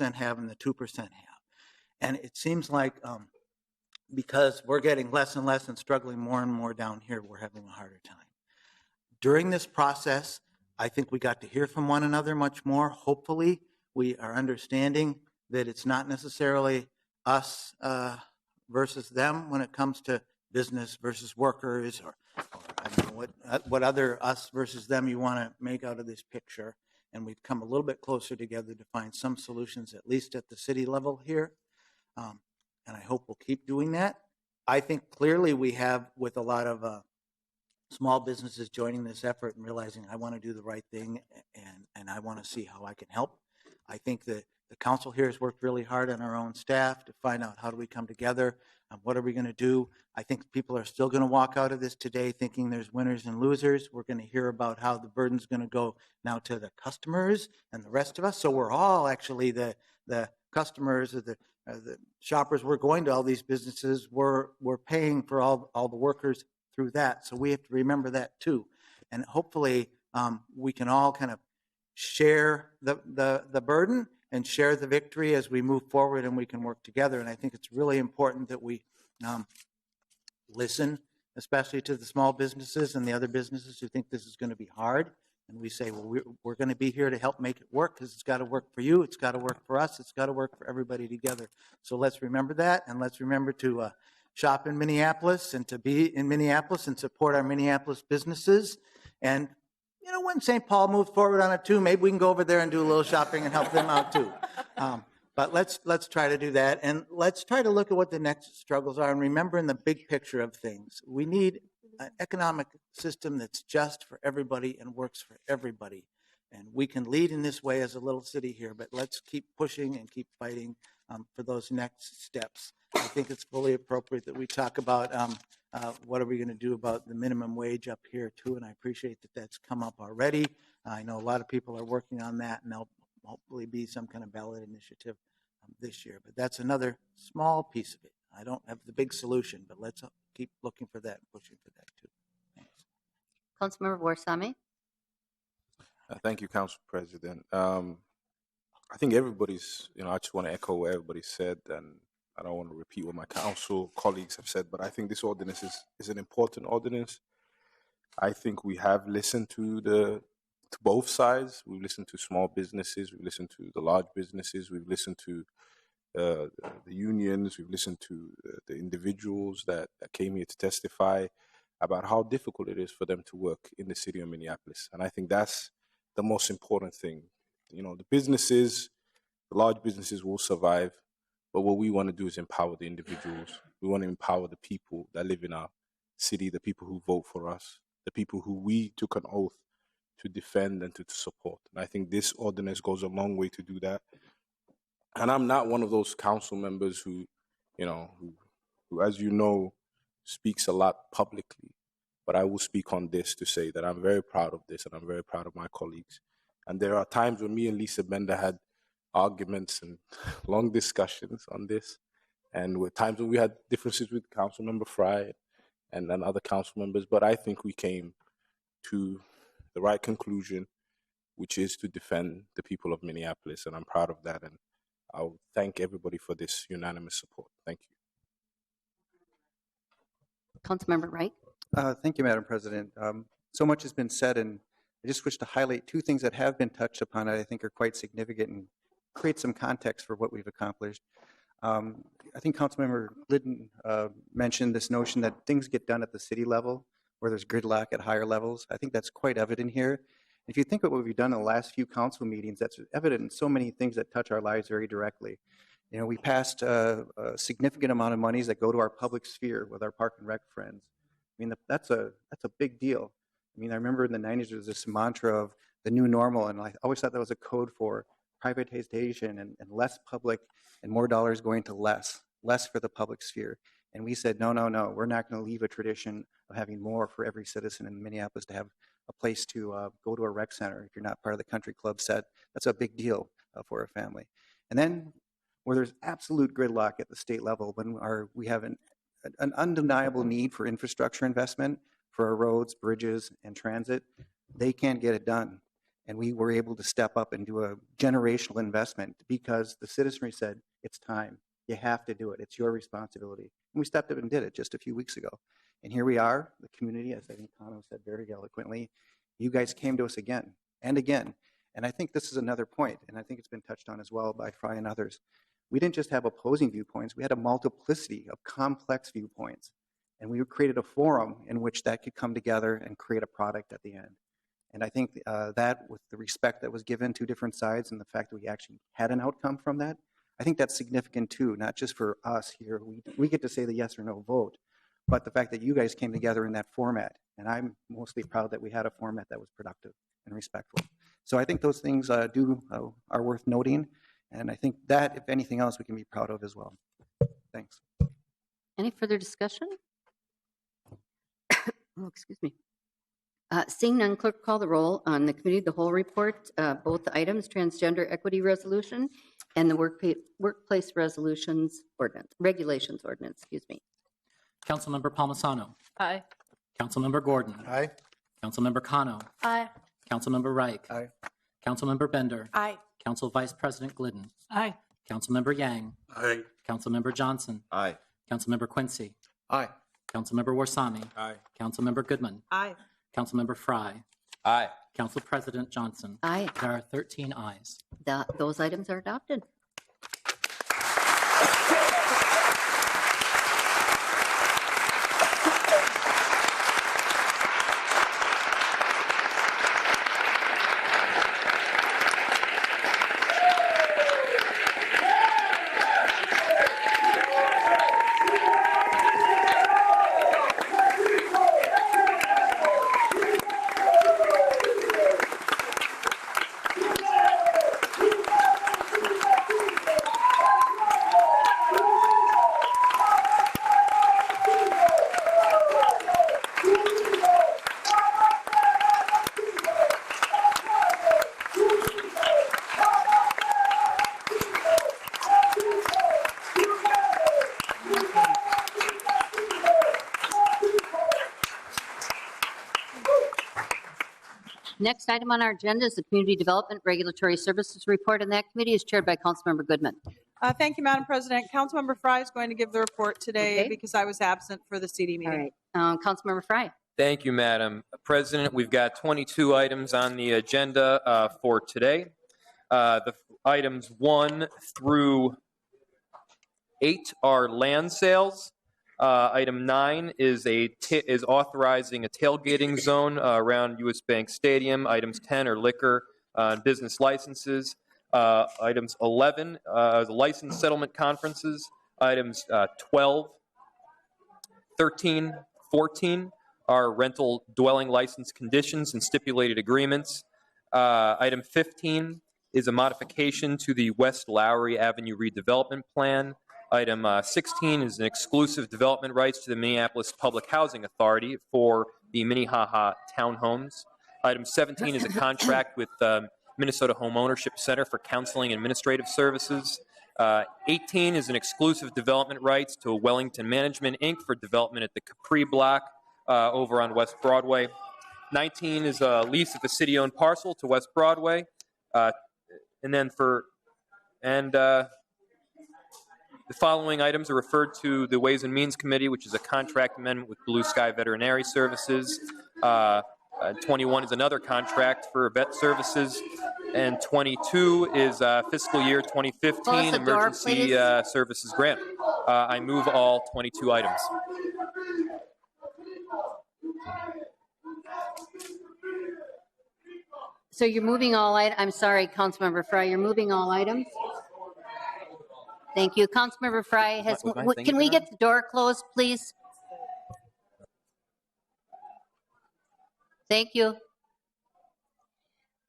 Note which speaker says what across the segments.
Speaker 1: have and the 2% have. And it seems like because we're getting less and less and struggling more and more down here, we're having a harder time. During this process, I think we got to hear from one another much more. Hopefully, we are understanding that it's not necessarily us versus them when it comes to business versus workers, or I don't know what other us versus them you want to make out of this picture. And we've come a little bit closer together to find some solutions, at least at the city level here. And I hope we'll keep doing that. I think clearly we have, with a lot of small businesses joining this effort and realizing I want to do the right thing and I want to see how I can help. I think that the council here has worked really hard on our own staff to find out how do we come together, what are we going to do. I think people are still going to walk out of this today thinking there's winners and losers. We're going to hear about how the burden's going to go now to the customers and the rest of us. So we're all actually the customers or the shoppers. We're going to all these businesses. We're paying for all the workers through that. So we have to remember that too. And hopefully we can all kind of share the burden and share the victory as we move forward and we can work together. And I think it's really important that we listen, especially to the small businesses and the other businesses who think this is going to be hard. And we say, well, we're going to be here to help make it work because it's got to work for you. It's got to work for us. It's got to work for everybody together. So let's remember that. And let's remember to shop in Minneapolis and to be in Minneapolis and support our Minneapolis businesses. And, you know, when St. Paul moves forward on it too, maybe we can go over there and do a little shopping and help them out too. But let's try to do that. And let's try to look at what the next struggles are and remember in the big picture of things. We need an economic system that's just for everybody and works for everybody. And we can lead in this way as a little city here, but let's keep pushing and keep fighting for those next steps. I think it's fully appropriate that we talk about what are we going to do about the minimum wage up here too, and I appreciate that that's come up already. I know a lot of people are working on that, and there'll hopefully be some kind of ballot initiative this year, but that's another small piece of it. I don't have the big solution, but let's keep looking for that and pushing for that too. Thanks.
Speaker 2: Councilmember Warsame.
Speaker 3: Thank you, Council President. I think everybody's, I just want to echo what everybody said, and I don't want to repeat what my council colleagues have said, but I think this ordinance is an important ordinance. I think we have listened to both sides. We've listened to small businesses, we've listened to the large businesses, we've listened to the unions, we've listened to the individuals that came here to testify about how difficult it is for them to work in the city of Minneapolis. And I think that's the most important thing. The businesses, the large businesses will survive, but what we want to do is empower the individuals. We want to empower the people that live in our city, the people who vote for us, the people who we took an oath to defend and to support. And I think this ordinance goes a long way to do that. And I'm not one of those council members who as you know, speaks a lot publicly. But I will speak on this to say that I'm very proud of this and I'm very proud of my colleagues. And there are times when me and Lisa Bender had arguments and long discussions on this. And with times when we had differences with Councilmember Fry and other council members. But I think we came to the right conclusion, which is to defend the people of Minneapolis. And I'm proud of that. And I'll thank everybody for this unanimous support. Thank you.
Speaker 2: Councilmember Wright.
Speaker 4: Thank you, Madam President. So much has been said, and I just wish to highlight two things that have been touched upon that I think are quite significant and create some context for what we've accomplished. I think Councilmember Glidden mentioned this notion that things get done at the city level where there's gridlock at higher levels. I think that's quite evident here. If you think of what we've done in the last few council meetings, that's evident in so many things that touch our lives very directly. We passed a significant amount of monies that go to our public sphere with our park and rec friends. I mean, that's a big deal. I mean, I remember in the 90s there was this mantra of the new normal, and I always thought that was a code for privatization and less public and more dollars going to less for the public sphere. And we said, no, we're not going to leave a tradition of having more for every citizen in Minneapolis to have a place to go to a rec center. If you're not part of the country club set, that's a big deal for a family. And then where there's absolute gridlock at the state level, when we have an undeniable need for infrastructure investment for our roads, bridges, and transit, they can't get it done. And we were able to step up and do a generational investment because the citizenry said, it's time. You have to do it. It's your responsibility. And we stepped up and did it just a few weeks ago. And here we are, the community, as I think Kano said very eloquently, you guys came to us again and again. And I think this is another point, and I think it's been touched on as well by Fry and others. We didn't just have opposing viewpoints, we had a multiplicity of complex viewpoints. And we created a forum in which that could come together and create a product at the end. And I think that with the respect that was given to different sides and the fact that we actually had an outcome from that, I think that's significant too, not just for us here. We get to say the yes or no vote, but the fact that you guys came together in that format. And I'm mostly proud that we had a format that was productive and respectful. So I think those things are worth noting. And I think that, if anything else, we can be proud of as well. Thanks.
Speaker 2: Any further discussion? Oh, excuse me. Seeing none, clerk call the roll on the committee of the whole report, both the items, transgender equity resolution and the workplace regulations ordinance, excuse me.
Speaker 5: Councilmember Palmisano.
Speaker 6: Aye.
Speaker 5: Councilmember Gordon.
Speaker 1: Aye.
Speaker 5: Councilmember Kano.
Speaker 6: Aye.
Speaker 5: Councilmember Reich.
Speaker 4: Aye.
Speaker 5: Councilmember Bender.
Speaker 6: Aye.
Speaker 5: Council Vice President Glidden.
Speaker 6: Aye.
Speaker 5: Councilmember Yang.
Speaker 1: Aye.
Speaker 5: Councilmember Johnson.
Speaker 3: Aye.
Speaker 5: Councilmember Quincy.
Speaker 3: Aye.
Speaker 5: Councilmember Warsame.
Speaker 3: Aye.
Speaker 5: Councilmember Goodman.
Speaker 6: Aye.
Speaker 5: Councilmember Fry.
Speaker 3: Aye.
Speaker 5: Council President Johnson.
Speaker 2: Aye.
Speaker 5: There are 13 ayes.
Speaker 2: Those items are adopted. Next item on our agenda is the Community Development Regulatory Services Report, and that committee is chaired by Councilmember Goodman.
Speaker 6: Thank you, Madam President. Councilmember Fry is going to give the report today
Speaker 2: Okay.
Speaker 6: because I was absent for the CD
Speaker 2: All
Speaker 6: meeting.
Speaker 2: right. Councilmember Fry.
Speaker 7: Thank you, Madam President. We've got 22 items on the agenda for today. The items 1 through 8 are land sales. Item 9 is authorizing a tailgating zone around U.S. Bank Stadium. Items 10 are liquor and business licenses. Items 11 are the license settlement conferences. Items 12, 13, 14 are rental dwelling license conditions and stipulated agreements. Item 15 is a modification to the West Lowry Avenue redevelopment plan. Item 16 is an exclusive development rights to the Minneapolis Public Housing Authority for the Minnehaha townhomes. Item 17 is a contract with Minnesota Home Ownership Center for counseling and administrative services. 18 is an exclusive development rights to Wellington Management, Inc. for development at the Capri Block over on West Broadway. 19 is a lease of a city-owned parcel to West Broadway. The following items are referred to the Ways and Means Committee, which is a contract amendment with Blue Sky Veterinary Services. 21 is another contract for vet services. And 22 is fiscal year 2015
Speaker 2: Close the door,
Speaker 7: emergency
Speaker 2: please.
Speaker 7: services grant. I move all 22 items.
Speaker 2: So you're moving all items. I'm sorry, Councilmember Fry, you're moving all items? Thank you. Councilmember Fry has,
Speaker 7: Was my thing
Speaker 2: can we
Speaker 7: even
Speaker 2: get the door closed, please? Thank you.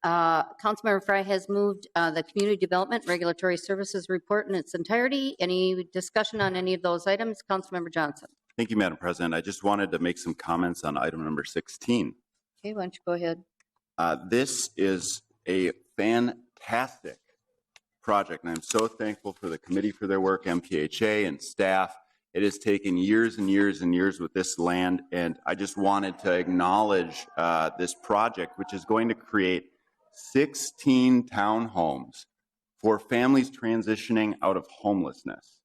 Speaker 2: Councilmember Fry has moved the Community Development Regulatory Services Report in its entirety. Any discussion on any of those items? Councilmember Johnson.
Speaker 8: Thank you, Madam President. I just wanted to make some comments on item number 16.
Speaker 2: Okay, why don't you go ahead?
Speaker 8: This is a fantastic project, and I'm so thankful for the committee for their work, MPHA and staff. It has taken years and years and years with this land, and I just wanted to acknowledge this project, which is going to create 16 townhomes for families transitioning out of homelessness.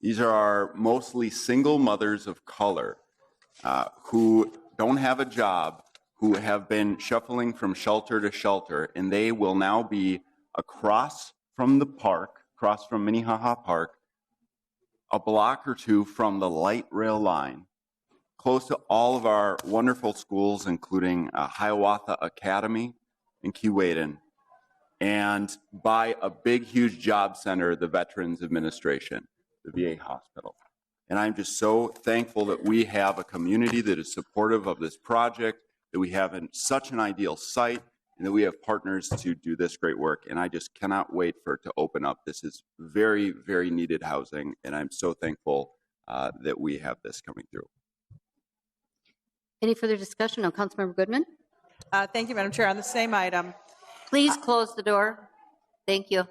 Speaker 8: These are our mostly single mothers of color who don't have a job, who have been shuffling from shelter to shelter, and they will now be across from the park, across from Minnehaha Park, a block or two from the light rail line, close to all of our wonderful schools, including Hiawatha Academy in Keewaydin, and by a big, huge job center, the Veterans Administration, the VA hospital. And I'm just so thankful that we have a community that is supportive of this project, that we have such an ideal site, and that we have partners to do this great work. And I just cannot wait for it to open up. This is very, very needed housing, and I'm so thankful that we have this coming through.
Speaker 2: Any further discussion on Councilmember Goodman?
Speaker 6: Thank you, Madam Chair. On the same item,
Speaker 2: Please close the door. Thank you.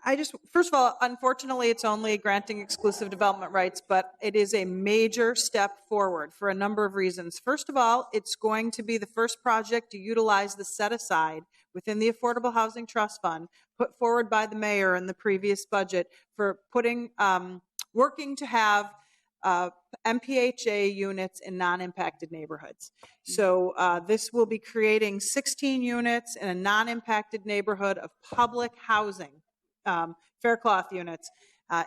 Speaker 6: I just, first of all, unfortunately, it's only granting exclusive development rights, but it is a major step forward for a number of reasons. First of all, it's going to be the first project to utilize the set aside within the Affordable Housing Trust Fund put forward by the mayor in the previous budget for putting, working to have MPHA units in non-impacted neighborhoods. So this will be creating 16 units in a non-impacted neighborhood of public housing. Faircloth units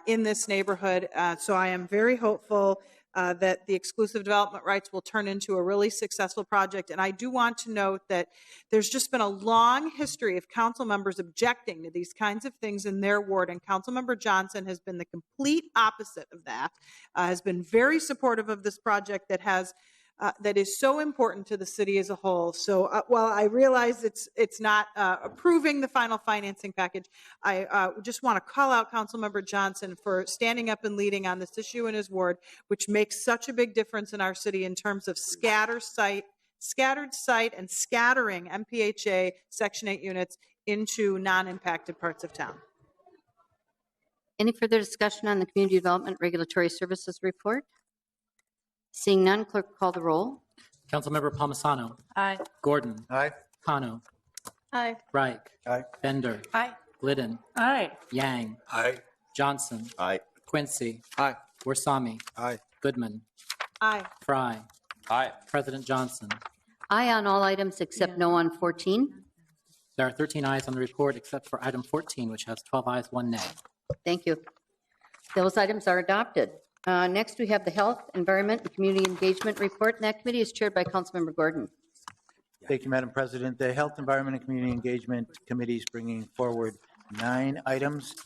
Speaker 6: in this neighborhood. So I am very hopeful that the exclusive development rights will turn into a really successful project. And I do want to note that there's just been a long history of council members objecting to these kinds of things in their ward. And Councilmember Johnson has been the complete opposite of that, has been very supportive of this project that has that is so important to the city as a whole. So while I realize it's not approving the final financing package, I just want to call out Councilmember Johnson for standing up and leading on this issue in his ward, which makes such a big difference in our city in terms of scattered site and scattering MPHA Section 8 units into non-impacted parts of town.
Speaker 2: Any further discussion on the Community Development Regulatory Services Report? Seeing none, clerk call the roll.
Speaker 5: Councilmember Palmisano.
Speaker 6: Aye.
Speaker 5: Gordon.
Speaker 1: Aye.
Speaker 5: Kano.
Speaker 6: Aye.
Speaker 5: Reich.
Speaker 1: Aye.
Speaker 5: Bender.
Speaker 6: Aye.
Speaker 5: Glidden.
Speaker 6: Aye.
Speaker 5: Yang.
Speaker 1: Aye.
Speaker 5: Johnson.
Speaker 8: Aye.
Speaker 5: Quincy.
Speaker 1: Aye.
Speaker 5: Warsami.
Speaker 1: Aye.
Speaker 5: Goodman.
Speaker 6: Aye.
Speaker 5: Fry.
Speaker 7: Aye.
Speaker 5: President Johnson.
Speaker 2: Aye on all items except no on 14.
Speaker 5: There are 13 ayes on the report except for item 14, which has 12 ayes, 1 nay.
Speaker 2: Thank you. Those items are adopted. Next, we have the Health, Environment, and Community Engagement Report, and that committee is chaired by Councilmember Gordon.
Speaker 1: Thank you, Madam President. The Health, Environment, and Community Engagement Committee is bringing forward 9 items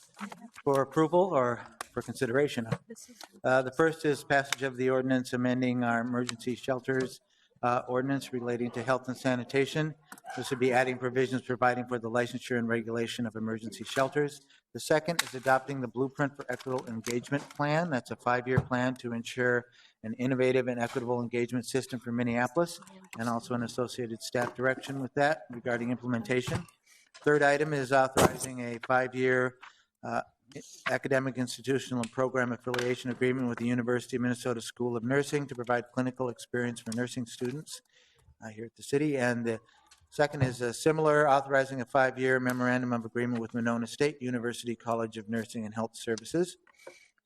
Speaker 1: for approval or for consideration. The first is passage of the ordinance amending our emergency shelters ordinance relating to health and sanitation. This would be adding provisions providing for the licensure and regulation of emergency shelters. The second is adopting the Blueprint for Equitable Engagement Plan. That's a 5-year plan to ensure an innovative and equitable engagement system for Minneapolis, and also an associated staff direction with that regarding implementation. Third item is authorizing a 5-year academic, institutional, and program affiliation agreement with the University of Minnesota School of Nursing to provide clinical experience for nursing students here at the city. And the second is a similar, authorizing a 5-year memorandum of agreement with Monona State University College of Nursing and Health Services.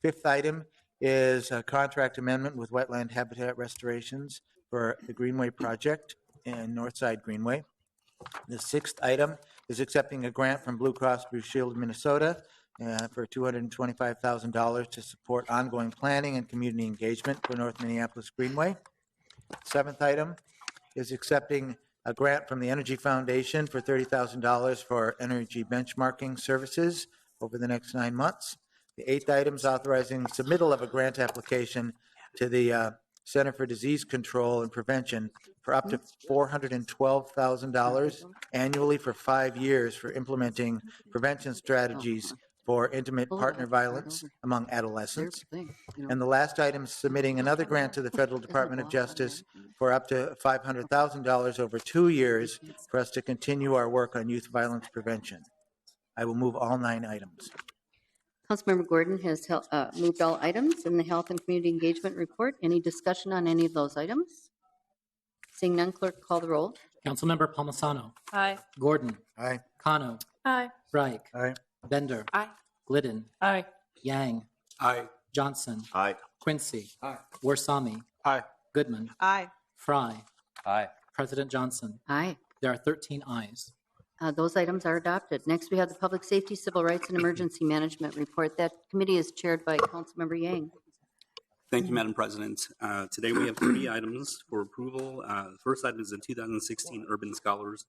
Speaker 1: Fifth item is a contract amendment with Wetland Habitat Restorations for the Greenway project in Northside Greenway. The sixth item is accepting a grant from Blue Cross Blue Shield of Minnesota for $225,000 to support ongoing planning and community engagement for North Minneapolis Greenway. Seventh item is accepting a grant from the Energy Foundation for $30,000 for energy benchmarking services over the next 9 months. The eighth item is authorizing submittal of a grant application to the Center for Disease Control and Prevention for up to $412,000 annually for 5 years for implementing prevention strategies for intimate partner violence among adolescents. And the last item is submitting another grant to the Federal Department of Justice for up to $500,000 over 2 years for us to continue our work on youth violence prevention. I will move all 9 items.
Speaker 2: Councilmember Gordon has moved all items in the Health and Community Engagement Report. Any discussion on any of those items? Seeing none, clerk call the roll.
Speaker 5: Councilmember Palmisano.
Speaker 6: Aye.
Speaker 5: Gordon.
Speaker 1: Aye.
Speaker 5: Kano.
Speaker 6: Aye.
Speaker 5: Reich.
Speaker 1: Aye.
Speaker 5: Bender.
Speaker 6: Aye.
Speaker 5: Glidden.
Speaker 7: Aye.
Speaker 5: Yang.
Speaker 3: Aye.
Speaker 5: Johnson.
Speaker 8: Aye.
Speaker 5: Quincy.
Speaker 3: Aye.
Speaker 5: Warsami.
Speaker 3: Aye.
Speaker 5: Goodman.
Speaker 6: Aye.
Speaker 5: Fry.
Speaker 7: Aye.
Speaker 5: President Johnson.
Speaker 2: Aye.
Speaker 5: There are 13 ayes.
Speaker 2: Those items are adopted. Next, we have the Public Safety, Civil Rights, and Emergency Management Report. That committee is chaired by Councilmember Yang.
Speaker 9: Thank you, Madam President. Today we have 3 items for approval. The first item is the 2016 Urban Scholars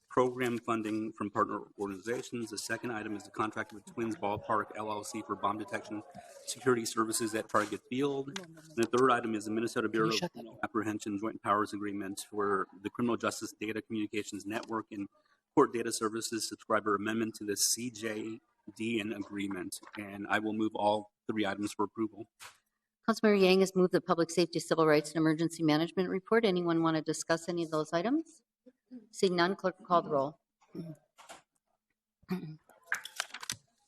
Speaker 9: Program funding from partner organizations. The second item is the contract with Twins Ballpark LLC for bomb detection security services at Target Field. And the third item is the Minnesota Bureau of Apprehension Joint Powers Agreement for the Criminal Justice Data Communications Network and Court Data Services Subscriber Amendment to the CJDN Agreement. And I will move all 3 items for approval.
Speaker 2: Councilmember Yang has moved the Public Safety, Civil Rights, and Emergency Management Report. Anyone want to discuss any of those items? Seeing none, clerk will call the roll.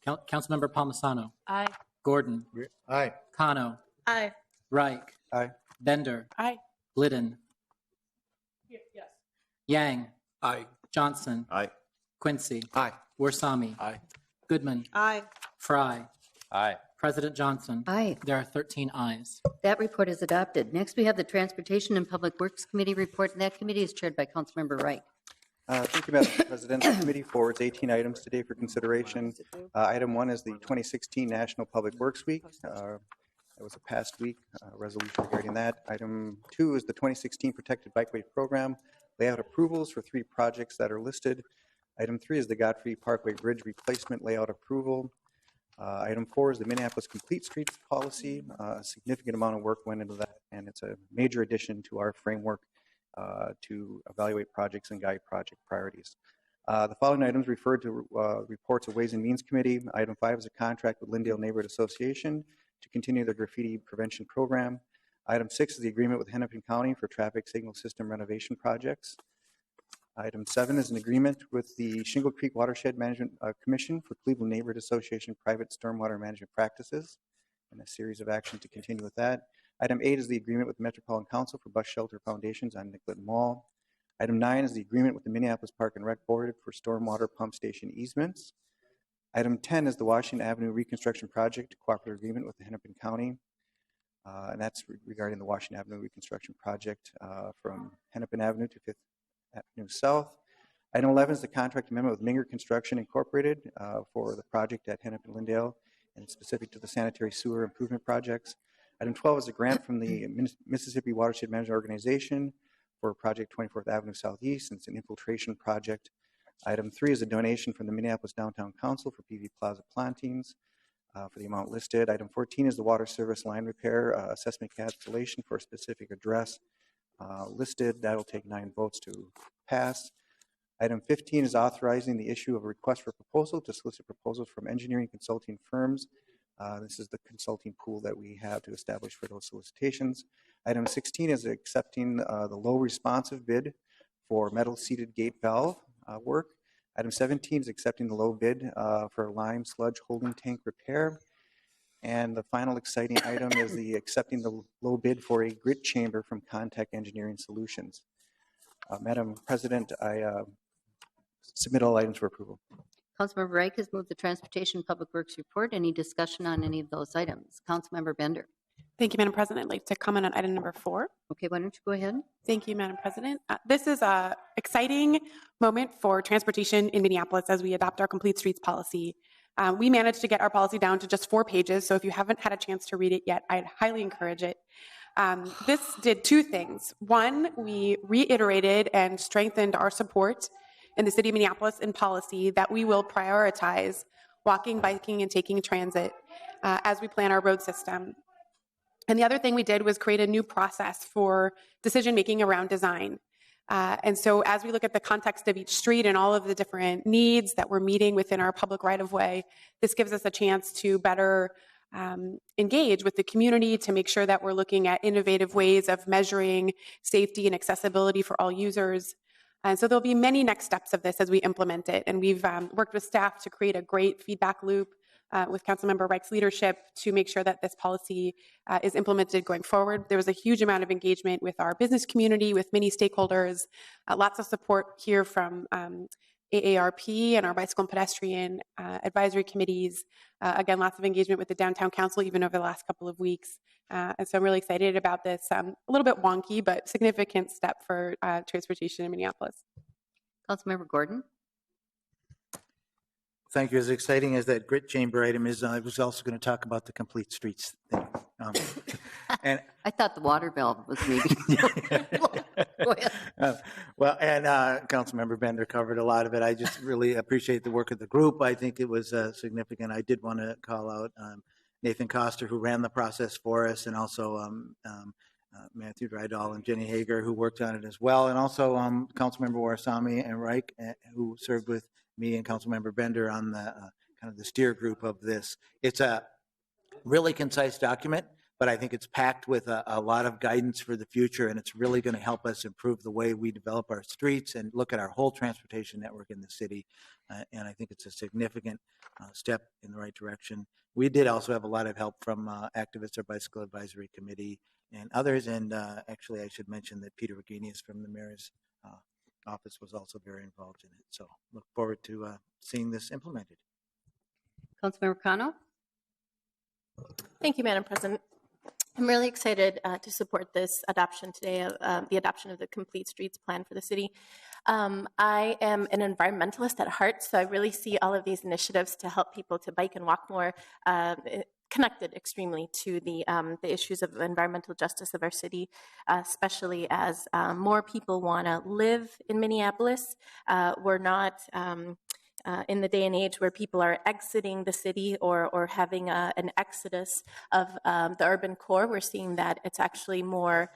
Speaker 5: Councilmember Palmisano.
Speaker 6: Aye.
Speaker 5: Gordon.
Speaker 1: Aye.
Speaker 5: Kano.
Speaker 6: Aye.
Speaker 5: Reich.
Speaker 4: Aye.
Speaker 5: Bender.
Speaker 6: Aye.
Speaker 5: Glidden.
Speaker 6: Yes.
Speaker 5: Yang.
Speaker 3: Aye.
Speaker 5: Johnson.
Speaker 8: Aye.
Speaker 5: Quincy.
Speaker 3: Aye.
Speaker 5: Warsami.
Speaker 3: Aye.
Speaker 5: Goodman.
Speaker 6: Aye.
Speaker 5: Fry.
Speaker 7: Aye.
Speaker 5: President Johnson.
Speaker 2: Aye.
Speaker 5: There are 13 ayes.
Speaker 2: That report is adopted. Next, we have the Transportation and Public Works Committee report, and that committee is chaired by Councilmember Wright.
Speaker 4: Thank you, Madam President. The committee forwards 18 items today for consideration. Item 1 is the 2016 National Public Works Week. That was a past week, resolution regarding that. Item 2 is the 2016 Protected Bikeway Program. Layout approvals for 3 projects that are listed. Item 3 is the Godfrey Parkway Bridge Replacement Layout Approval. Item 4 is the Minneapolis Complete Streets Policy. A significant amount of work went into that, and it's a major addition to our framework to evaluate projects and guide project priorities. The following items refer to reports of Ways and Means Committee. Item 5 is a contract with Lyndale Neighborhood Association to continue their graffiti prevention program. Item 6 is the agreement with Hennepin County for traffic signal system renovation projects. Item 7 is an agreement with the Shingle Creek Watershed Management Commission for Cleveland Neighborhood Association private stormwater management practices, and a series of actions to continue with that. Item 8 is the agreement with the Metropolitan Council for bus shelter foundations on Nicollet Mall. Item 9 is the agreement with the Minneapolis Park and Rec Board for stormwater pump station easements. Item 10 is the Washington Avenue Reconstruction Project cooperative agreement with the Hennepin County, and that's regarding the Washington Avenue Reconstruction Project from Hennepin Avenue to 5th Avenue South. Item 11 is the contract amendment with Minger Construction Incorporated for the project at Hennepin Lyndale, and it's specific to the sanitary sewer improvement projects. Item 12 is a grant from the Mississippi Watershed Management Organization for project 24th Avenue Southeast, and it's an infiltration project. Item 3 is a donation from the Minneapolis Downtown Council for PV Plaza plantings for the amount listed. Item 14 is the water service line repair assessment cancellation for a specific address listed. That'll take 9 votes to pass. Item 15 is authorizing the issue of a request for proposal to solicit proposals from engineering consulting firms. This is the consulting pool that we have to establish for those solicitations. Item 16 is accepting the low responsive bid for metal seated gate valve work. Item 17 is accepting the low bid for lime sludge holding tank repair. And the final exciting item is the accepting the low bid for a grit chamber from Contact Engineering Solutions. Madam President, I submit all items for approval.
Speaker 2: Councilmember Reich has moved the Transportation Public Works report. Any discussion on any of those items? Councilmember Bender.
Speaker 10: Thank you, Madam President. I'd like to comment on item number 4.
Speaker 2: Okay, why don't you go ahead?
Speaker 10: Thank you, Madam President. This is an exciting moment for transportation in Minneapolis as we adopt our Complete Streets policy. We managed to get our policy down to just 4 pages, so if you haven't had a chance to read it yet, I'd highly encourage it. This did 2 things. One, we reiterated and strengthened our support in the city of Minneapolis in policy that we will prioritize walking, biking, and taking transit as we plan our road system. And the other thing we did was create a new process for decision-making around design. And so as we look at the context of each street and all of the different needs that we're meeting within our public right-of-way, this gives us a chance to better engage with the community to make sure that we're looking at innovative ways of measuring safety and accessibility for all users. And so there'll be many next steps of this as we implement it. And we've worked with staff to create a great feedback loop with Councilmember Reich's leadership to make sure that this policy is implemented going forward. There was a huge amount of engagement with our business community, with many stakeholders, lots of support here from AARP and our bicycle and pedestrian advisory committees. Again, lots of engagement with the downtown council even over the last couple of weeks. And so I'm really excited about this a little bit wonky but significant step for transportation in Minneapolis.
Speaker 2: Councilmember Gordon?
Speaker 1: Thank you. As exciting as that grit chamber item is, I was also going to talk about the complete streets thing. And
Speaker 2: I thought the water valve was maybe. Go ahead.
Speaker 1: well, and Councilmember Bender covered a lot of it. I just really appreciate the work of the group. I think it was significant. I did want to call out Nathan Koster, who ran the process for us, and also Matthew Drydahl and Jenny Hager, who worked on it as well, and also Councilmember Warsame and Reich, who served with me and Councilmember Bender on the kind of the steer group of this. It's a really concise document, but I think it's packed with a lot of guidance for the future, and it's really going to help us improve the way we develop our streets and look at our whole transportation network in the city. And I think it's a significant step in the right direction. We did also have a lot of help from activists, our Bicycle Advisory Committee, and others. And actually, I should mention that Peter Reginius from the mayor's office was also very involved in it. So look forward to seeing this implemented.
Speaker 2: Councilmember Cano?
Speaker 11: Thank you, Madam President. I'm really excited to support this adoption today, the adoption of the Complete Streets Plan for the city. I am an environmentalist at heart, so I really see all of these initiatives to help people to bike and walk more connected extremely to the issues of environmental justice of our city, especially as more people want to live in Minneapolis. We're not in the day and age where people are exiting the city or having an exodus of the urban core. We're seeing that it's actually more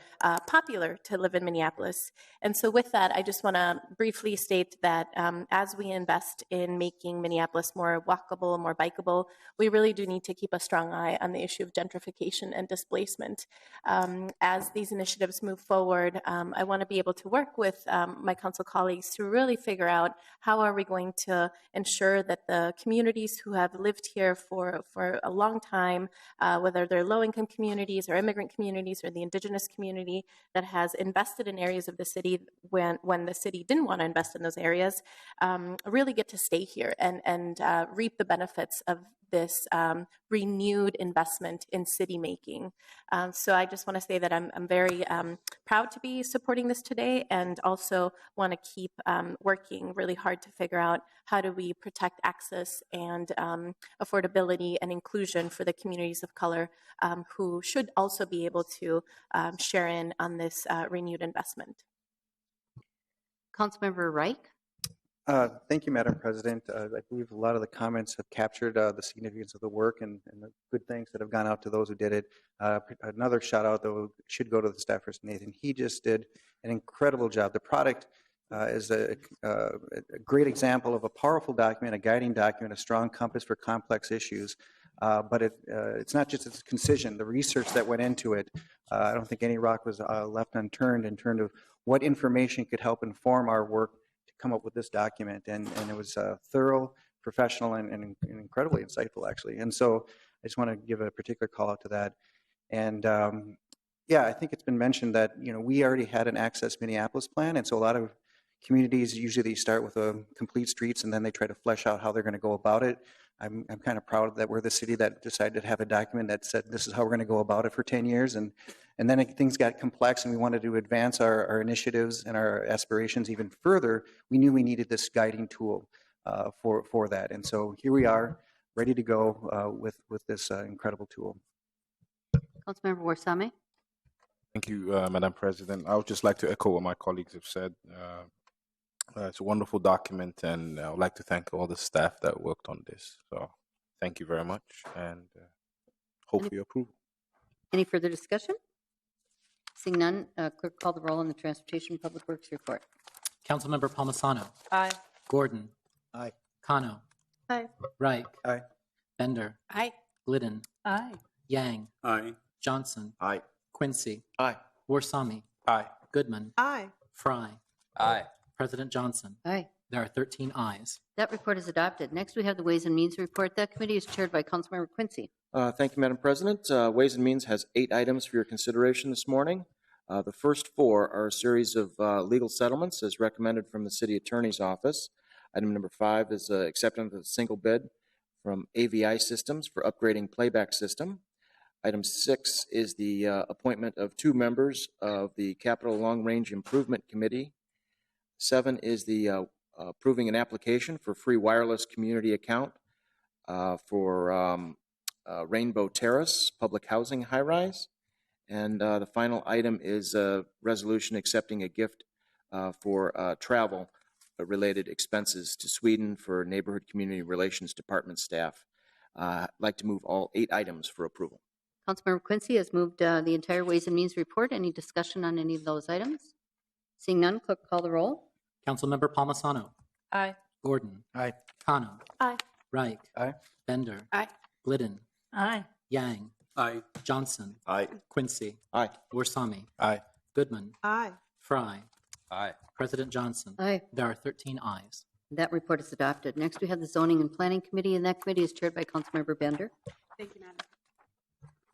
Speaker 11: popular to live in Minneapolis. And so with that, I just want to briefly state that as we invest in making Minneapolis more walkable, more bikeable, we really do need to keep a strong eye on the issue of gentrification and displacement. As these initiatives move forward, I want to be able to work with my council colleagues to really figure out how are we going to ensure that the communities who have lived here for a long time, whether they're low-income communities or immigrant communities or the indigenous community that has invested in areas of the city when the city didn't want to invest in those areas, really get to stay here and reap the benefits of this renewed investment in city making. So I just want to say that I'm very proud to be supporting this today, and also want to keep working really hard to figure out how do we protect access and affordability and inclusion for the communities of color who should also be able to share in on this renewed investment.
Speaker 2: Councilmember Reich?
Speaker 4: Thank you, Madam President. I believe a lot of the comments have captured the significance of the work and the good things that have gone out to those who did it. Another shout out, though, should go to the staff person, Nathan. He just did an incredible job. The product is a great example of a powerful document, a guiding document, a strong compass for complex issues. But it's not just its concision, the research that went into it. I don't think any rock was left unturned in terms of what information could help inform our work to come up with this document. And it was thorough, professional, and incredibly insightful, actually. And so I just want to give a particular call out to that. And yeah, I think it's been mentioned that, you know, we already had an Access Minneapolis plan. And so a lot of communities, usually they start with a complete streets and then they try to flesh out how they're going to go about it. I'm kind of proud that we're the city that decided to have a document that said this is how we're going to go about it for 10 years. And then things got complex and we wanted to advance our initiatives and our aspirations even further. We knew we needed this guiding tool for that. And so here we are, ready to go with this incredible tool.
Speaker 2: Councilmember Warsame?
Speaker 3: Thank you, Madam President. I would just like to echo what my colleagues have said. It's a wonderful document, and I would like to thank all the staff that worked on this. So thank you very much, and hope for your approval.
Speaker 2: Any further discussion? Seeing none, clerk call the roll on the Transportation and Public Works report.
Speaker 5: Councilmember Palmisano.
Speaker 6: Aye.
Speaker 5: Gordon.
Speaker 1: Aye.
Speaker 5: Kano.
Speaker 11: Aye.
Speaker 5: Reich.
Speaker 4: Aye.
Speaker 5: Bender.
Speaker 10: Aye.
Speaker 5: Glidden.
Speaker 6: Aye.
Speaker 5: Yang.
Speaker 9: Aye.
Speaker 5: Johnson.
Speaker 8: Aye.
Speaker 5: Quincy.
Speaker 1: Aye.
Speaker 5: Warsame.
Speaker 3: Aye.
Speaker 5: Goodman.
Speaker 6: Aye.
Speaker 5: Fry.
Speaker 7: Aye.
Speaker 5: President Johnson.
Speaker 2: Aye.
Speaker 5: There are 13 ayes.
Speaker 2: That report is adopted. Next, we have the Ways and Means report. That committee is chaired by Councilmember Quincy.
Speaker 12: Thank you, Madam President. Ways and Means has 8 items for your consideration this morning. The first 4 are a series of legal settlements as recommended from the City Attorney's Office. Item number 5 is acceptance of a single bid from AVI Systems for upgrading playback system. Item 6 is the appointment of 2 members of the Capital Long Range Improvement Committee. 7 is the approving an application for free wireless community account for Rainbow Terrace Public Housing High Rise. And the final item is a resolution accepting a gift for travel related expenses to Sweden for Neighborhood Community Relations Department staff. I'd like to move all 8 items for approval.
Speaker 2: Councilmember Quincy has moved the entire Ways and Means report. Any discussion on any of those items? Seeing none, clerk call the roll.
Speaker 5: Councilmember Palmisano.
Speaker 11: Aye.
Speaker 5: Gordon.
Speaker 1: Aye.
Speaker 5: Kano.
Speaker 11: Aye.
Speaker 5: Reich.
Speaker 1: Aye.
Speaker 5: Bender.
Speaker 11: Aye.
Speaker 5: Glidden.
Speaker 11: Aye.
Speaker 5: Yang.
Speaker 9: Aye.
Speaker 5: Johnson.
Speaker 8: Aye.
Speaker 5: Quincy.
Speaker 12: Aye.
Speaker 5: Warsami.
Speaker 1: Aye.
Speaker 5: Goodman.
Speaker 6: Aye.
Speaker 5: Fry.
Speaker 7: Aye.
Speaker 5: President Johnson.
Speaker 2: Aye.
Speaker 5: There are 13 ayes.
Speaker 2: That report is adopted. Next, we have the Zoning and Planning Committee, and that committee is chaired by Councilmember Bender.
Speaker 10: Thank you, Madam.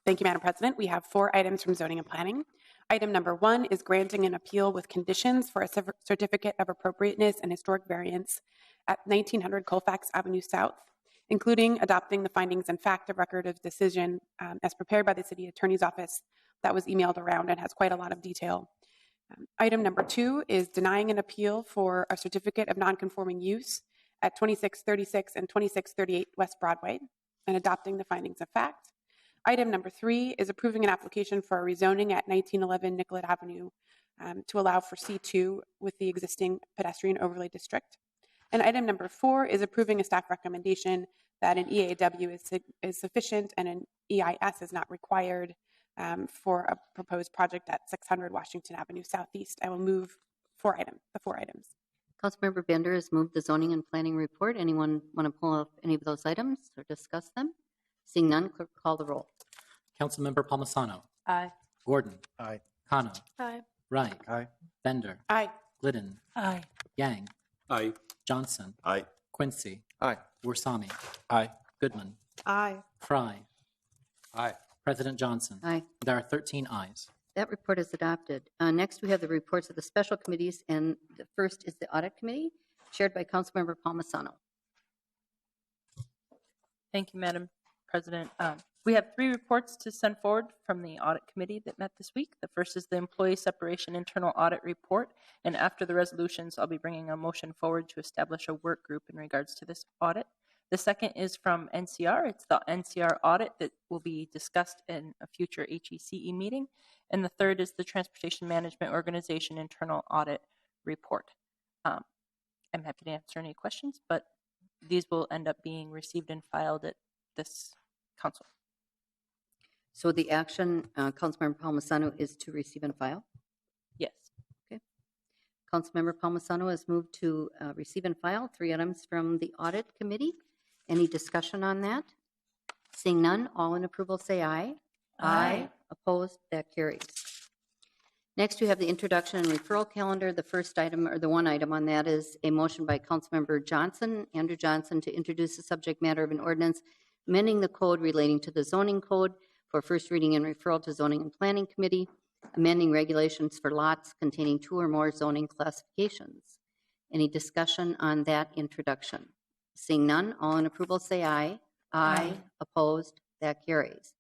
Speaker 10: Thank you, Madam President. We have 4 items from Zoning and Planning. Item number 1 is granting an appeal with conditions for a certificate of appropriateness and historic variance at 1900 Colfax Avenue South, including adopting the findings and fact of record of decision as prepared by the City Attorney's Office that was emailed around and has quite a lot of detail. Item number 2 is denying an appeal for a certificate of nonconforming use at 2636 and 2638 West Broadway and adopting the findings of fact. Item number 3 is approving an application for a rezoning at 1911 Nicollet Avenue to allow for C2 with the existing pedestrian overlay district. And item number 4 is approving a staff recommendation that an EAW is sufficient and an EIS is not required for a proposed project at 600 Washington Avenue Southeast. I will move the 4 items.
Speaker 2: Councilmember Bender has moved the Zoning and Planning report. Anyone want to pull up any of those items or discuss them? Seeing none, clerk call the roll.
Speaker 5: Councilmember Palmisano.
Speaker 11: Aye.
Speaker 5: Gordon.
Speaker 1: Aye.
Speaker 5: Kano.
Speaker 11: Aye.
Speaker 5: Reich.
Speaker 1: Aye.
Speaker 5: Bender.
Speaker 10: Aye.
Speaker 5: Glidden.
Speaker 11: Aye.
Speaker 5: Yang.
Speaker 9: Aye.
Speaker 5: Johnson.
Speaker 8: Aye.
Speaker 5: Quincy.
Speaker 12: Aye.
Speaker 5: Warsami.
Speaker 1: Aye.
Speaker 5: Goodman.
Speaker 6: Aye.
Speaker 5: Fry.
Speaker 7: Aye.
Speaker 5: President Johnson.
Speaker 2: Aye.
Speaker 5: There are 13 ayes.
Speaker 2: That report is adopted. Next, we have the reports of the special committees, and the first is the Audit Committee, chaired by Councilmember Palmisano.
Speaker 13: Thank you, Madam President. We have 3 reports to send forward from the Audit Committee that met this week. The first is the Employee Separation Internal Audit Report, and after the resolutions, I'll be bringing a motion forward to establish a work group in regards to this audit. The second is from NCR. It's the NCR audit that will be discussed in a future HECE meeting. And the third is the Transportation Management Organization Internal Audit Report. I'm happy to answer any questions, but these will end up being received and filed at this council.
Speaker 2: So the action, Councilmember Palmisano, is to receive and file?
Speaker 13: Yes.
Speaker 2: Okay. Councilmember Palmisano has moved to receive and file 3 items from the Audit Committee. Any discussion on that? Seeing none, all in approval say aye. Aye. Opposed? That carries. Next, we have the introduction and referral calendar. The first item, or the one item on that, is a motion by Councilmember Johnson, Andrew Johnson, to introduce the subject matter of an ordinance amending the code relating to the zoning code for first reading and referral to Zoning and Planning Committee, amending regulations for lots containing 2 or more zoning classifications. Any discussion on that introduction? Seeing none, all in approval say aye. Aye. Opposed? That carries.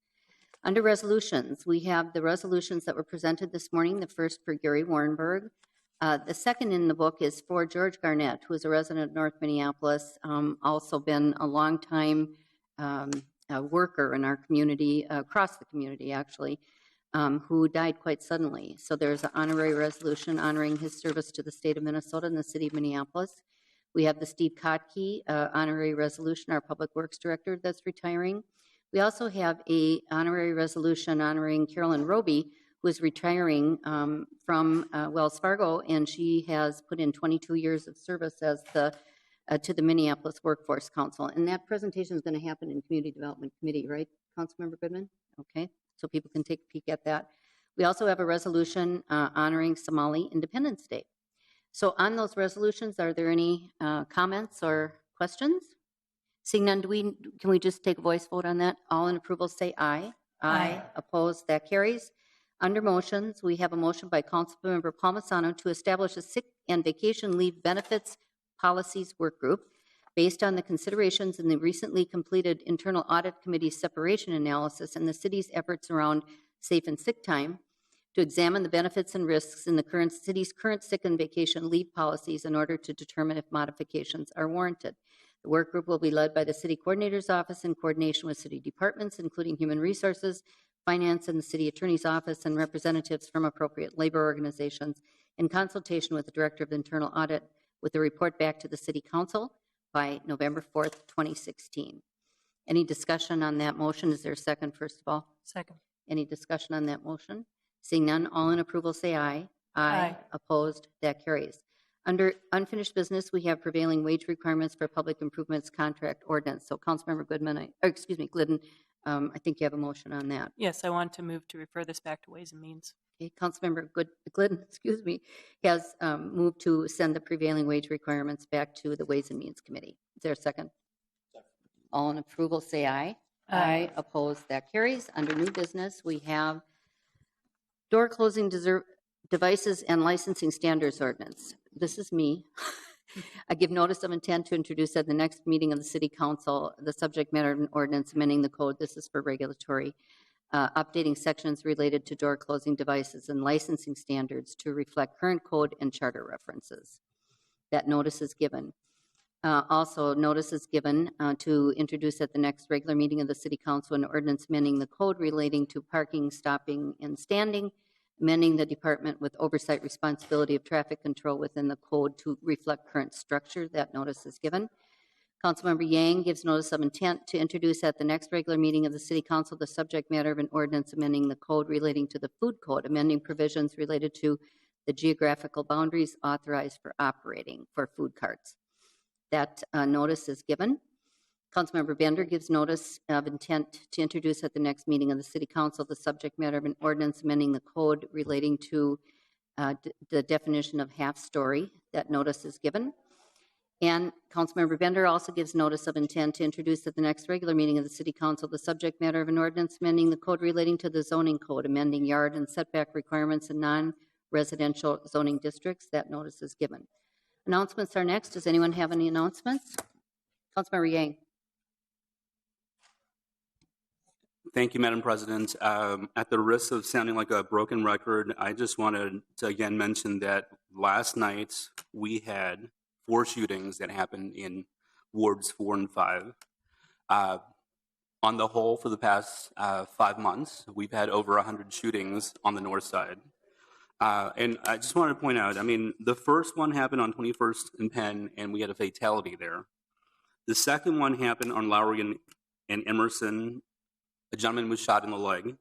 Speaker 2: Under resolutions, we have the resolutions that were presented this morning. The first for Gary Warrenberg. The second in the book is for George Garnett, who is a resident of North Minneapolis, also been a long time worker in our community, across the community actually, who died quite suddenly. So there's an honorary resolution honoring his service to the state of Minnesota and the city of Minneapolis. We have the Steve Kotke honorary resolution, our public works director that's retiring. We also have a honorary resolution honoring Carolyn Roby, who is retiring from Wells Fargo, and she has put in 22 years of service as to the Minneapolis Workforce Council. And that presentation is going to happen in Community Development Committee, right, Councilmember Goodman? Okay, so people can take a peek at that. We also have a resolution honoring Somali Independence Day. So on those resolutions, are there any comments or questions? Seeing none, can we just take a voice vote on that? All in approval say aye.
Speaker 13: Aye.
Speaker 2: Opposed, that carries. Under motions, we have a motion by Councilmember Palmisano to establish a sick and vacation leave benefits policies work group based on the considerations in the recently completed internal audit committee separation analysis and the city's efforts around safe and sick time to examine the benefits and risks in the city's current sick and vacation leave policies in order to determine if modifications are warranted. The work group will be led by the City Coordinator's Office in coordination with city departments, including Human Resources, Finance, and the City Attorney's Office, and representatives from appropriate labor organizations in consultation with the Director of Internal Audit, with a report back to the City Council by November 4th, 2016. Any discussion on that motion? Is there a second, first of all?
Speaker 13: Second.
Speaker 2: Any discussion on that motion? Seeing none, all in approval say aye.
Speaker 13: Aye.
Speaker 2: Opposed, that carries. Under unfinished business, we have prevailing wage requirements for public improvements contract ordinance. So Councilmember Glidden, I think you have a motion on that.
Speaker 13: Yes, I want to move to refer this back to Ways and Means.
Speaker 2: Okay, Councilmember Glidden, has moved to send the prevailing wage requirements back to the Ways and Means Committee. Is there a second? All in approval say aye.
Speaker 13: Aye.
Speaker 2: Opposed, that carries. Under new business, we have door closing devices and licensing standards ordinance. This is me. I give notice of intent to introduce at the next meeting of the City Council the subject matter of an ordinance amending the code. This is for regulatory, updating sections related to door closing devices and licensing standards to reflect current code and charter references. That notice is given. Also, notice is given to introduce at the next regular meeting of the City Council an ordinance amending the code relating to parking, stopping, and standing, amending the department with oversight responsibility of traffic control within the code to reflect current structure. That notice is given. Councilmember Yang gives notice of intent to introduce at the next regular meeting of the City Council the subject matter of an ordinance amending the code relating to the food code, amending provisions related to the geographical boundaries authorized for operating for food carts. That notice is given. Councilmember Bender gives notice of intent to introduce at the next meeting of the City Council the subject matter of an ordinance amending the code relating to the definition of half-story. That notice is given. And Councilmember Bender also gives notice of intent to introduce at the next regular meeting of the City Council the subject matter of an ordinance amending the code relating to the zoning code, amending yard and setback requirements in non-residential zoning districts. That notice is given. Announcements are next. Does anyone have any announcements? Councilmember Yang.
Speaker 9: Thank you, Madam President. At the risk of sounding like a broken record, I just wanted to again mention that last night we had 4 shootings that happened in wards 4 and 5. On the whole, for the past 5 months, we've had over 100 shootings on the north side. And I just wanted to point out, I mean, the first one happened on 21st and Penn, and we had a fatality there. The second one happened on Lowry and Emerson. A gentleman was shot in the leg.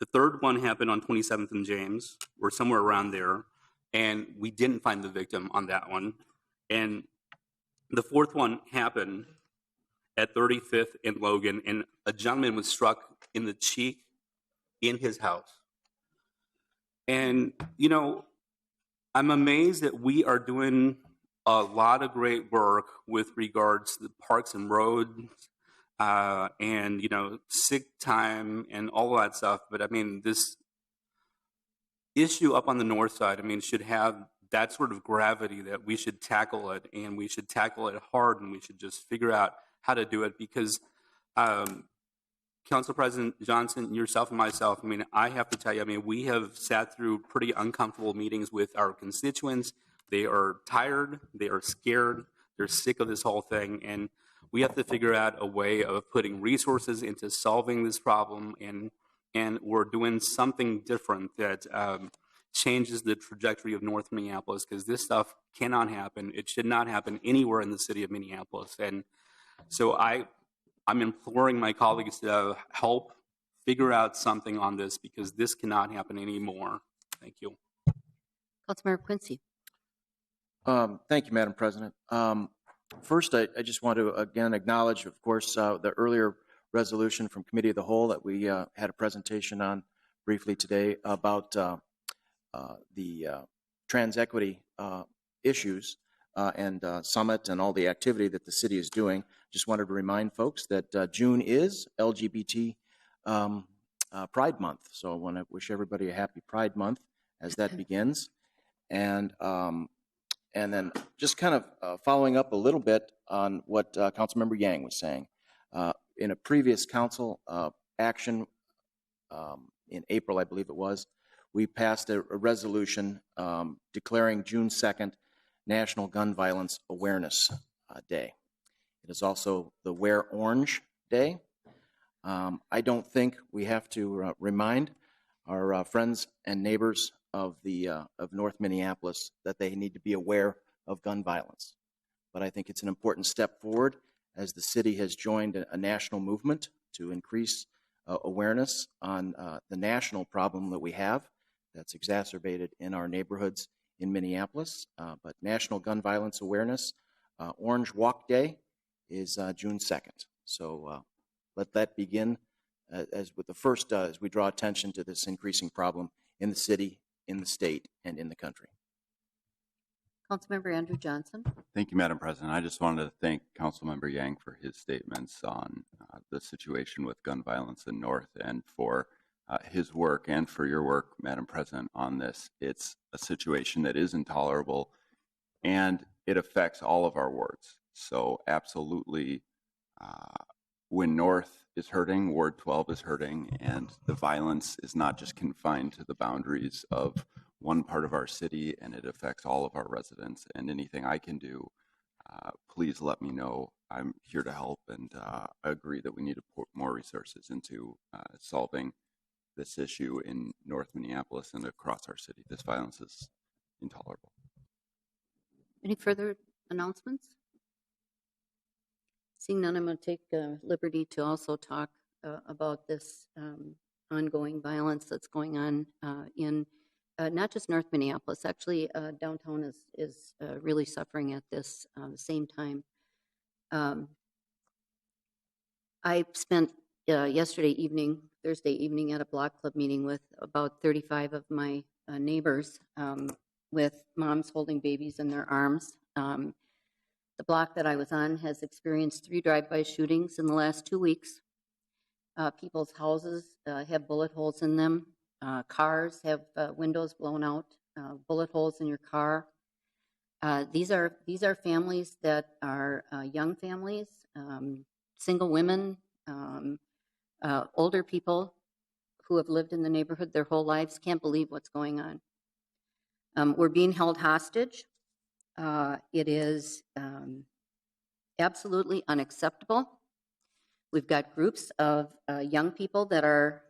Speaker 9: The third one happened on 27th and James, or somewhere around there, and we didn't find the victim on that one. And the fourth one happened at 35th and Logan, and a gentleman was struck in the cheek in his house. And, you know, I'm amazed that we are doing a lot of great work with regards to the parks and roads, and, you know, sick time and all that stuff. But I mean, this issue up on the north side, I mean, should have that sort of gravity that we should tackle it, and we should tackle it hard, and we should just figure out how to do it. Because Council President Johnson, yourself and myself, I mean, I have to tell you, I mean, we have sat through pretty uncomfortable meetings with our constituents. They are tired, they are scared, they're sick of this whole thing, and we have to figure out a way of putting resources into solving this problem, and we're doing something different that changes the trajectory of North Minneapolis, because this stuff cannot happen. It should not happen anywhere in the city of Minneapolis. And so I'm imploring my colleagues to help figure out something on this, because this cannot happen anymore. Thank you.
Speaker 2: Councilmember Quincy.
Speaker 12: Thank you, Madam President. First, I just want to again acknowledge, of course, the earlier resolution from Committee of the Whole that we had a presentation on briefly today about the trans equity issues and summit and all the activity that the city is doing. Just wanted to remind folks that June is LGBT Pride Month. So I want to wish everybody a happy Pride Month as that begins. And then just kind of following up a little bit on what Councilmember Yang was saying. In a previous council action in April, I believe it was, we passed a resolution declaring June 2nd National Gun Violence Awareness Day. It is also the Wear Orange Day. I don't think we have to remind our friends and neighbors of North Minneapolis that they need to be aware of gun violence. But I think it's an important step forward as the city has joined a national movement to increase awareness on the national problem that we have that's exacerbated in our neighborhoods in Minneapolis. But National Gun Violence Awareness Orange Walk Day is June 2nd. So let that begin as we draw attention to this increasing problem in the city, in the state, and in the country.
Speaker 2: Councilmember Andrew Johnson.
Speaker 8: Thank you, Madam President. I just wanted to thank Councilmember Yang for his statements on the situation with gun violence in North, and for his work and for your work, Madam President, on this. It's a situation that is intolerable, and it affects all of our wards. So absolutely, when North is hurting, Ward 12 is hurting, and the violence is not just confined to the boundaries of one part of our city, and it affects all of our residents. And anything I can do, please let me know. I'm here to help, and I agree that we need to put more resources into solving this issue in North Minneapolis and across our city. This violence is intolerable.
Speaker 2: Any further announcements? Seeing none, I'm going to take liberty to also talk about this ongoing violence that's going on in not just North Minneapolis. Actually, downtown is really suffering at this same time. I spent Thursday evening, at a block club meeting with about 35 of my neighbors, with moms holding babies in their arms. The block that I was on has experienced 3 drive-by shootings in the last 2 weeks. People's houses have bullet holes in them. Cars have windows blown out, bullet holes in your car. These are families that are young families, single women, older people who have lived in the neighborhood their whole lives, can't believe what's going on. We're being held hostage. It is absolutely unacceptable. We've got groups of younger people that are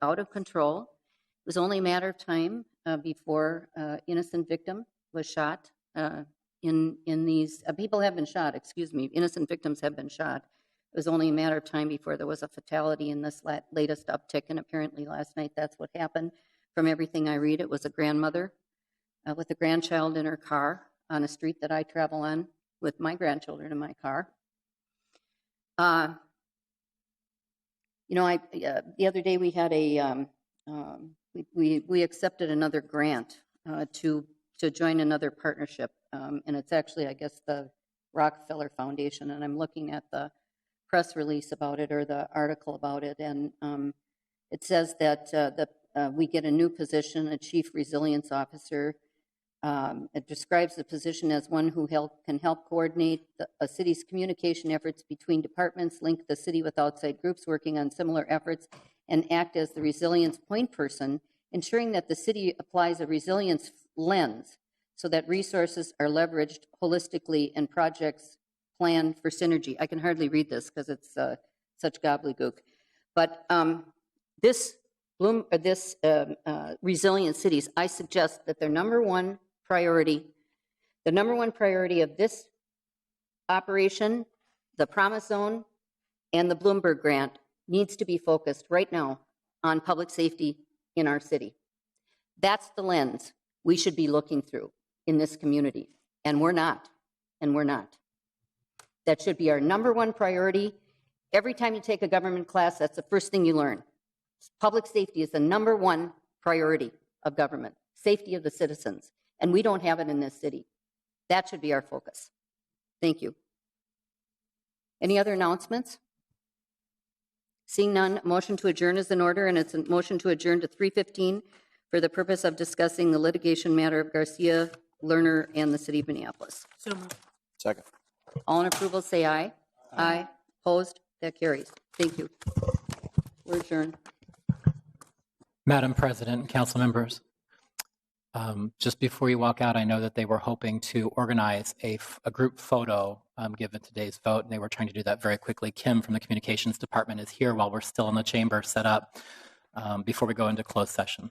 Speaker 2: out of control. It was only a matter of time before innocent victim was shot. People have been shot, innocent victims have been shot. It was only a matter of time before there was a fatality in this latest uptick, and apparently last night that's what happened. From everything I read, it was a grandmother with a grandchild in her car on a street that I travel on with my grandchildren in my car. The other day we had we accepted another grant to join another partnership, and it's actually, I guess, the Rockefeller Foundation, and I'm looking at the press release about it, or the article about it, and it says that we get a new position, a Chief Resilience Officer. It describes the position as one who can help coordinate a city's communication efforts between departments, link the city with outside groups working on similar efforts, and act as the resilience point person, ensuring that the city applies a resilience lens so that resources are leveraged holistically and projects planned for synergy. I can hardly read this because it's such gobbledygook. But this resilient cities, I suggest that their number one priority of this operation, the Promise Zone, and the Bloomberg grant needs to be focused right now on public safety in our city. That's the lens we should be looking through in this community, and we're not. That should be our number one priority. Every time you take a government class, that's the first thing you learn. Public safety is the number one priority of government, safety of the citizens. and we don't have it in this city. That should be our focus. Thank you. Any other announcements? Seeing none, motion to adjourn is in order, and it's a motion to adjourn to 3:15 for the purpose of discussing the litigation matter of Garcia, Lerner, and the city of Minneapolis.
Speaker 13: So moved.
Speaker 12: Second.
Speaker 2: All in approval, say aye. Aye. Opposed? That carries. Thank you. We're adjourned.
Speaker 5: Madam President and council members, just before you walk out, I know that they were hoping to organize a group photo given today's vote, and they were trying to do that very quickly. Kim from the communications department is here while we're still in the chamber set up before we go into closed session.